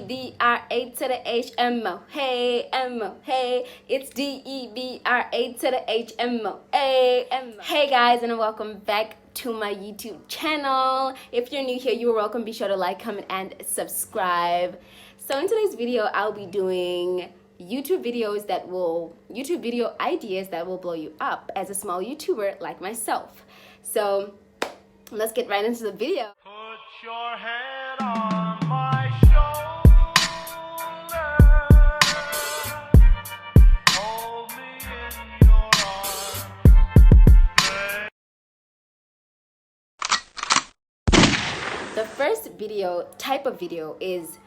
D-E-B-R-A to the H-M-O. Hey, M-O. Hey, it's D-E-B-R-A to the H-M-O. Hey, M-O. Hey guys, and welcome back to my YouTube channel. If you're new here, you're welcome. Be sure to like, comment, and subscribe. So in today's video, I'll be doing YouTube video ideas that will blow you up as a small YouTuber like myself. So let's get right into the video. Put your head on my shoulder. Hold me in your arms. The first type of video is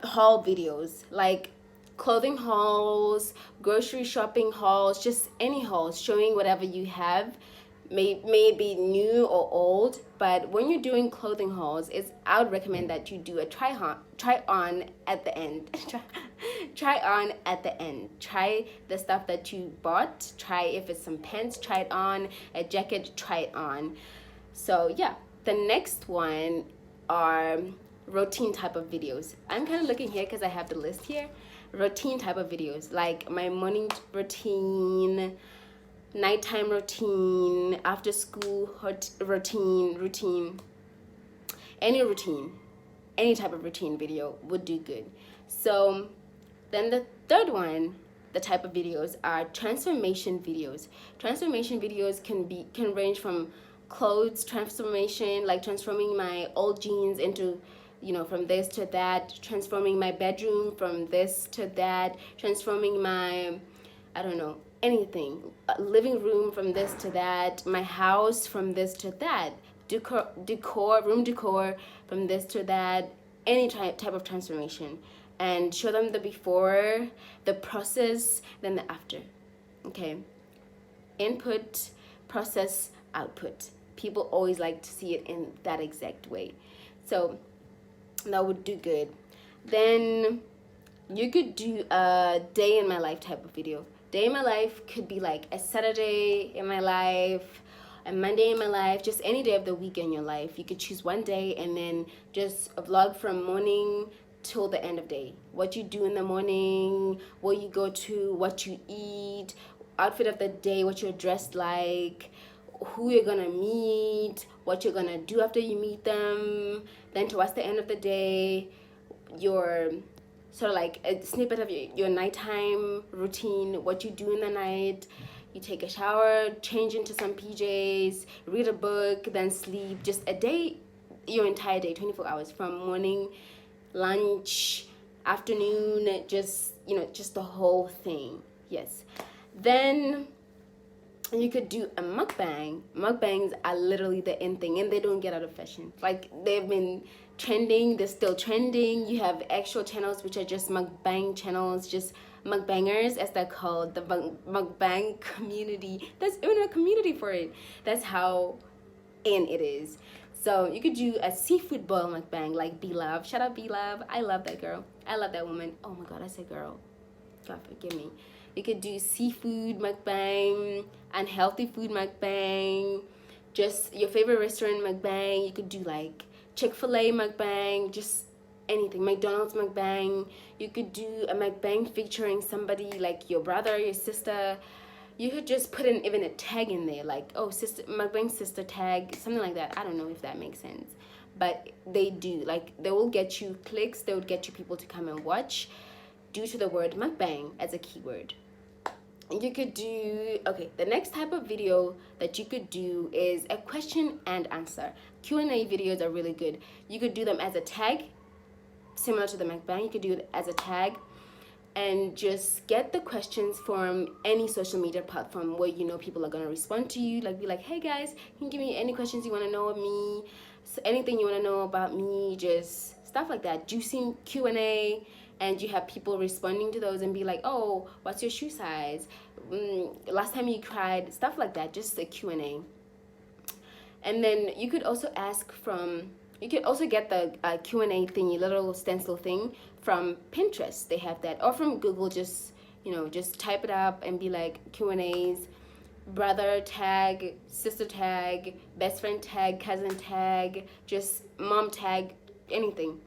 haul videos, like clothing hauls, grocery shopping hauls, just any hauls showing whatever you have. May be new or old, but when you're doing clothing hauls, I would recommend that you do a try on at the end. Try on at the end. Try the stuff that you bought. Try if it's some pants, try it on. A jacket, try it on. So yeah, the next one are routine type of videos. I'm kind of looking here because I have the list here. Routine type of videos, like my morning routine, nighttime routine, after school routine, any type of routine video would do good. So then the third one, the type of videos are transformation videos. Transformation videos can range from clothes transformation, like transforming my old jeans into, from this to that, transforming my bedroom from this to that, transforming my, anything, living room from this to that, my house from this to that, room decor from this to that, any type of transformation, and show them the before, the process, then the after. Okay, input, process, output. People always like to see it in that exact way, so that would do good. Then you could do a day in my life type of video. Day in my life could be like a Saturday in my life, a Monday in my life, just any day of the week in your life. You could choose one day and then just a vlog from morning till the end of day. What you do in the morning, where you go to, what you eat, outfit of the day, what you're dressed like, who you're gonna meet, what you're gonna do after you meet them, then towards the end of the day, your sort of like a snippet of your nighttime routine, what you do in the night. You take a shower, change into some PJs, read a book, then sleep. Just a day, your entire day, 24 hours, from morning, lunch, afternoon, just the whole thing. Yes. Then you could do a mukbang. Mukbangs are literally the in thing, and they don't get out of fashion. Like, they've been trending, they're still trending. You have actual channels which are just mukbang channels, just mukbangers as they're called, the mukbang community. There's even a community for it. That's how in it is. So you could do a seafood boil mukbang, like B-Love. Shout out B-Love. I love that girl. I love that woman. Oh my god, I said girl. God forgive me. You could do seafood mukbang, unhealthy food mukbang, just your favorite restaurant mukbang. You could do like Chick-fil-A mukbang, just anything. McDonald's mukbang. You could do a mukbang featuring somebody like your brother, your sister. You could just put in even a tag in there, like, oh, sister, mukbang sister tag, something like that. I don't know if that makes sense, but they do. Like, they will get you clicks. They would get you people to come and watch due to the word mukbang as a keyword. You could do, the next type of video that you could do is a question and answer. Q&A videos are really good. You could do them as a tag, similar to the mukbang. You could do it as a tag and just get the questions from any social media platform where people are going to respond to you. Like, be like, hey guys, can you give me any questions you want to know of me? So anything you want to know about me, just stuff like that. Juicy Q&A. And you have people responding to those and be like, oh, what's your shoe size? Last time you cried, stuff like that, just a Q&A. And then you could also get the Q&A thingy, little stencil thing from Pinterest. They have that. Or from Google, just type it up and be like Q&As, brother tag, sister tag, best friend tag, cousin tag, just mom tag, anything.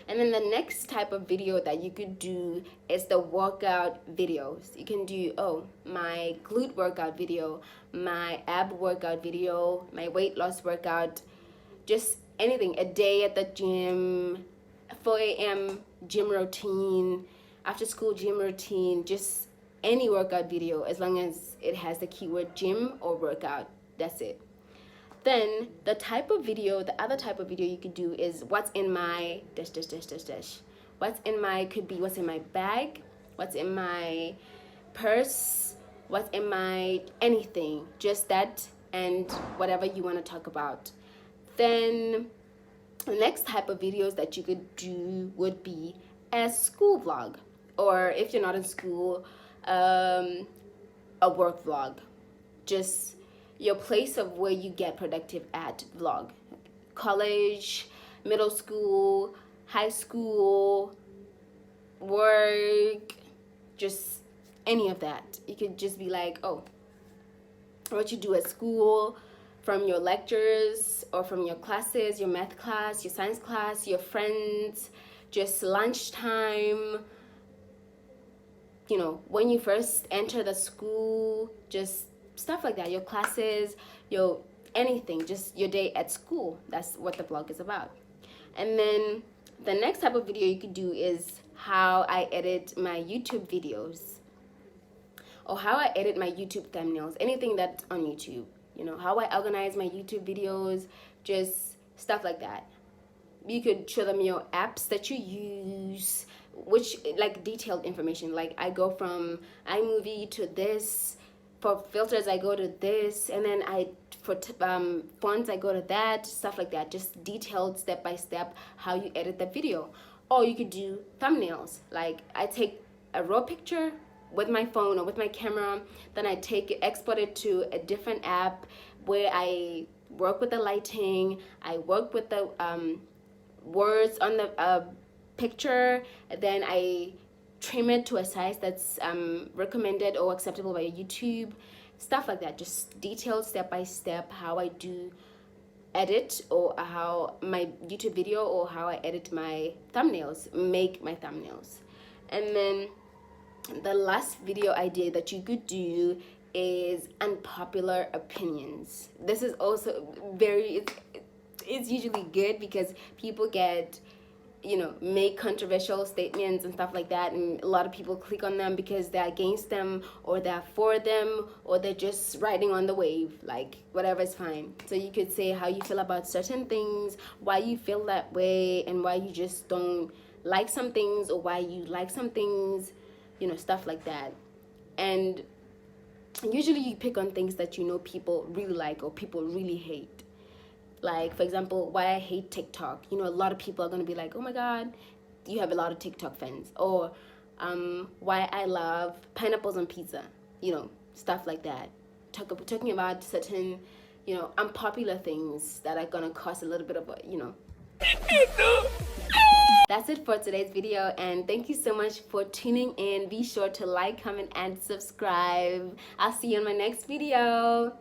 And then the next type of video that you could do is the workout videos. You can do, oh, my glute workout video, my ab workout video, my weight loss workout, just anything, a day at the gym, 4 a.m. gym routine, after school gym routine, just any workout video as long as it has the keyword gym or workout. That's it. Then the other type of video you could do is what's in my dash dash dash dash dash. What's in my could be what's in my bag, what's in my purse, what's in my anything, just that and whatever you want to talk about. Then the next type of videos that you could do would be a school vlog, or if you're not in school, a work vlog, just your place of where you get productive at vlog. College, middle school, high school, work, just any of that. You could just be like, oh, what you do at school, from your lectures or from your classes, your math class, your science class, your friends, just lunchtime, you know, when you first enter the school, just stuff like that, your classes, your anything, just your day at school. That's what the vlog is about. And then the next type of video you could do is how I edit my YouTube videos, or how I edit my YouTube thumbnails, anything that's on YouTube, you know, how I organize my YouTube videos, just stuff like that. You could show them your apps that you use, which like detailed information, like I go from iMovie to this, for filters I go to this, and then for fonts I go to that, stuff like that, just detailed step by step how you edit the video. Or you could do thumbnails, like I take a raw picture with my phone or with my camera, then I export it to a different app where I work with the lighting, I work with the words on the picture, then I trim it to a size that's recommended or acceptable by YouTube, stuff like that, just detailed step by step how I do edit, or how my YouTube video, or how I edit my thumbnails, make my thumbnails. And then the last video idea that you could do is unpopular opinions. This is also it's usually good because people get, you know, make controversial statements and stuff like that, and a lot of people click on them because they're against them, or they're for them, or they're just riding on the wave, like whatever is fine. So you could say how you feel about certain things, why you feel that way, and why you just don't like some things, or why you like some things, you know, stuff like that. And usually you pick on things that you know people really like or people really hate. Like, for example, why I hate TikTok. You know, a lot of people are going to be like, oh my God, you have a lot of TikTok fans. Or why I love pineapples on pizza. You know, stuff like that. Talking about certain, you know, unpopular things that are going to cause a little bit of a, you know. That's it for today's video, and thank you so much for tuning in. Be sure to like, comment, and subscribe. I'll see you in my next video.